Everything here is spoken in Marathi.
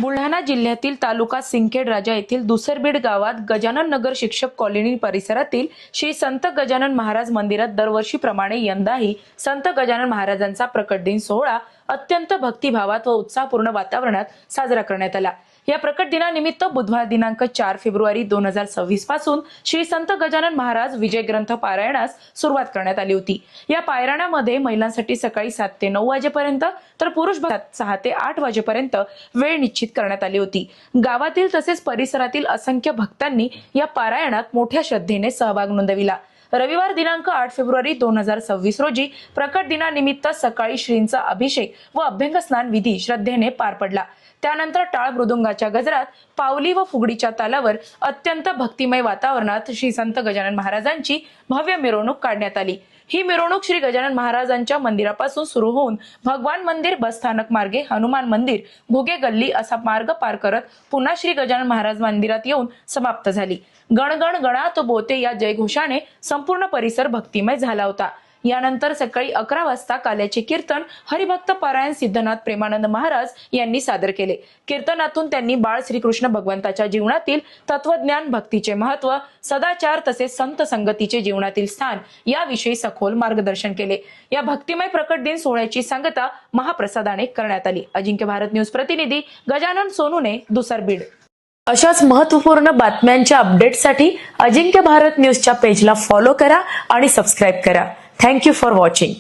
बुलढाणा जिल्ह्यातील तालुका सिंदखेड राजा येथील दुसरबीड गावात गजानन नगर शिक्षक कॉलनी परिसरातील श्री संत गजानन महाराज मंदिरात दरवर्षीप्रमाणे यंदाही संत गजानन महाराजांचा प्रकट दिन सोहळा अत्यंत भक्तिभावात व उत्साहपूर्ण वातावरणात साजरा करण्यात आला। या प्रकट दिनानिमित्त बुधवार दिनांक 4 फेब्रुवारी 2026 पासून श्री संत गजानन महाराज विजय ग्रंथ पारायणास सुरुवात करण्यात आली होती। या पारायणामध्ये महिलांसाठी सकाळी 7 ते 9 वाजेपर्यंत तर पुरुष 6 ते 8 वाजेपर्यंत वेळ निश्चित करण्यात आली होती। गावातील तसेच परिसरातील असंख्य भक्तांनी या पारायणात मोठ्या श्रद्धेने सहभाग नोंदविला। रविवार दिनांक 8 फेब्रुवारी 2026 रोजी प्रकट दिनानिमित्त सकाळी श्रींचा अभिषेक व अभ्यंग स्नान विधी श्रद्धेने पार पडला। त्यानंतर टाळ मृदुंगाच्या गजरात पावली व फुगडीच्या तालावर अत्यंत भक्तिमय वातावरणात श्री संत गजानन महाराजांची भव्य मिरवणूक काढण्यात आली। ही मिरवणूक श्री गजानन महाराजांच्या मंदिरापासून सुरू होऊन भगवान मंदिर बस स्थानक मार्गे हनुमान मंदिर घुगे गल्ली असा मार्ग पार करत पुन्हा श्री गजानन महाराज मंदिरात येऊन समाप्त झाली। गणगण गणात बोते या जयघोषाने संपूर्ण परिसर भक्तिमय झाला होता। यानंतर सकाळी 11 वाजता काल्याचे कीर्तन हरिभक्त पारायण सिद्धनाथ प्रेमानंद महाराज यांनी सादर केले। कीर्तनातून त्यांनी बाळ श्रीकृष्ण भगवंताच्या जीवनातील तत्वज्ञान, भक्तीचे महत्व, सदाचार तसेच संत संगतीचे जीवनातील स्थान याविषयी सखोल मार्गदर्शन केले। या भक्तिमय प्रकट दिन सोहळ्याची सांगता महाप्रसादाने करण्यात आली। अजिंक्य भारत न्यूज प्रतिनिधी गजानन सोनूने दुसरबीड। अशाच महत्त्वपूर्ण बातम्यांच्या अपडेटसाठी अजिंक्य भारत न्यूजच्या पेजला फॉलो करा आणि सबस्क्राईब करा। Thank you for watching.